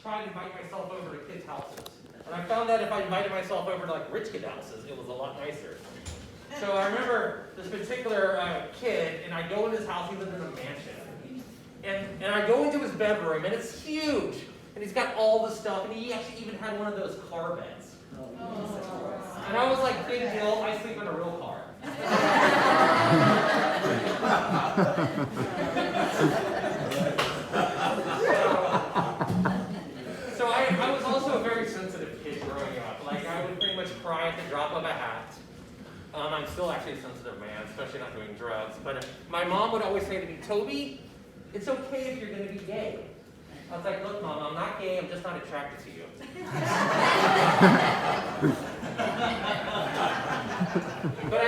try to invite myself over to kids' houses. And I found that if I invited myself over to like rich kid houses, it was a lot nicer. So I remember this particular kid, and I go into his house. He lived in a mansion. And I go into his bedroom, and it's huge. And he's got all the stuff, and he actually even had one of those car beds. And I was like, big deal, I sleep in a real car. So I was also a very sensitive kid growing up. Like, I would pretty much cry at the drop of a hat. I'm still actually a sensitive man, especially not doing drugs. But my mom would always say to me, Toby, it's okay if you're going to be gay. I was like, look, Mom, I'm not gay, I'm just not attracted to you. But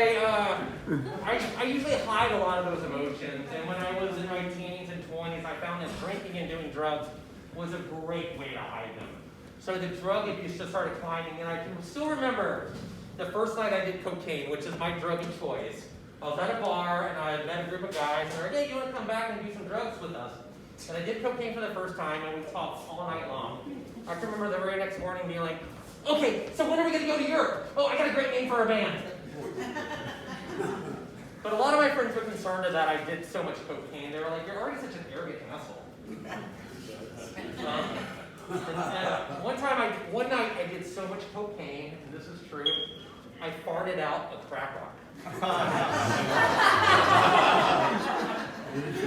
I usually hide a lot of those emotions. And when I was in my teens and 20s, I found that drinking and doing drugs was a great way to hide them. So the drug abuse just started climbing, and I can still remember the first night I did cocaine, which is my drug of choice. I was at a bar, and I met a group of guys, and they're like, hey, you want to come back and do some drugs with us? And I did cocaine for the first time, and we talked all night long. I can remember the very next morning being like, okay, so when are we going to go to Europe? Oh, I got a great name for a band. But a lot of my friends were concerned that I did so much cocaine. They were like, you're already such an arrogant asshole. One night I did so much cocaine, and this is true, I farted out a crack rock.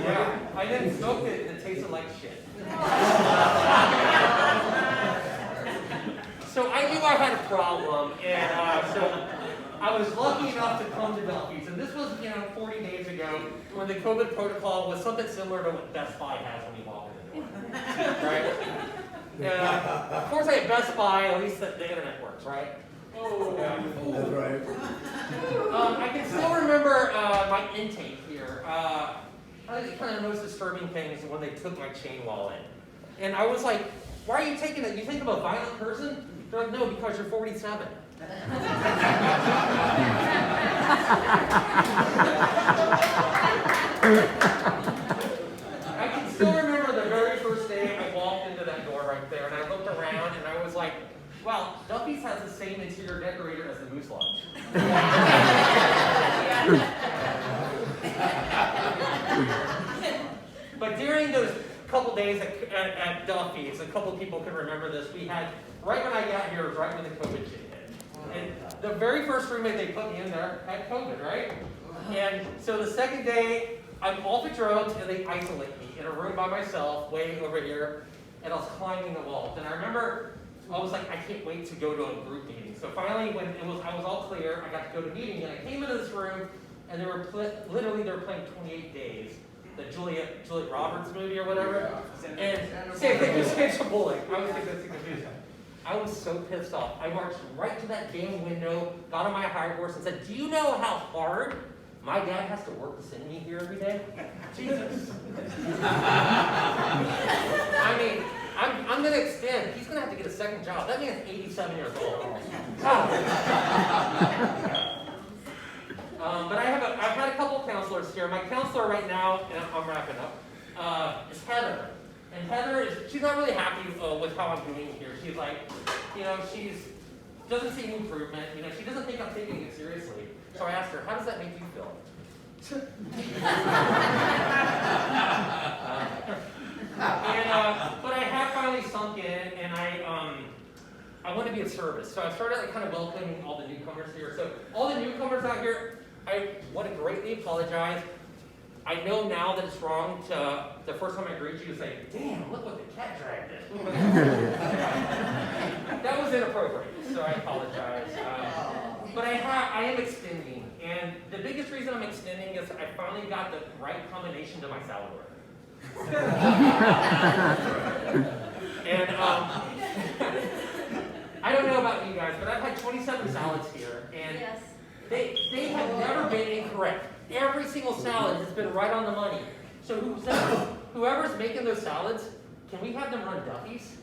Yeah, I then smoked it and it tasted like shit. So I knew I had a problem, and so I was lucky enough to come to Duffy's. And this was, 40 days ago when the COVID protocol was something similar to what Best Buy has when you walk in the door. Right? Of course, at Best Buy, at least the internet works, right? Oh, yeah. That's right. I can still remember my intake here. I think kind of the most disturbing thing is when they took my chain wallet. And I was like, why are you taking it? You think I'm a violent person? They're like, no, because you're 47. I can still remember the very first day I walked into that door right there, and I looked around, and I was like, wow, Duffy's has the same interior decorator as the Moose Lodge. But during those couple days at Duffy's, a couple people can remember this, we had, right when I got here, was right when the COVID shit hit. And the very first roommate they put me in there had COVID, right? And so the second day, I'm off of drugs, and they isolate me in a room by myself, way over here, and I was climbing the walls. And I remember, I was like, I can't wait to go to a group meeting. So finally, when I was all clear, I got to go to meeting, and I came into this room, and they were literally playing 28 Days, the Juliet Roberts movie or whatever. And Sandra Bullock. I was thinking that's confusing. I was so pissed off. I marched right to that damn window, got on my high horse, and said, do you know how hard my dad has to work to send me here every day? Jesus. I mean, I'm going to extend. He's going to have to get a second job. That man's 87 years old. But I've had a couple of counselors here. My counselor right now, and I'm wrapping up, is Heather. And Heather, she's not really happy with how I'm doing here. She's like, she doesn't see any improvement. She doesn't think I'm taking it seriously. So I asked her, how does that make you feel? But I have finally sunk in, and I want to be of service. So I started kind of welcoming all the newcomers here. So all the newcomers out here, I want to greatly apologize. I know now that it's wrong to, the first time I greet you, to say, damn, look what the cat dragged in. That was inappropriate, so I apologize. But I am extending, and the biggest reason I'm extending is I finally got the right combination to my salad order. And I don't know about you guys, but I've had 27 salads here, and they have never been incorrect. Every single salad has been right on the money. So whoever's making those salads, can we have them run Duffy's?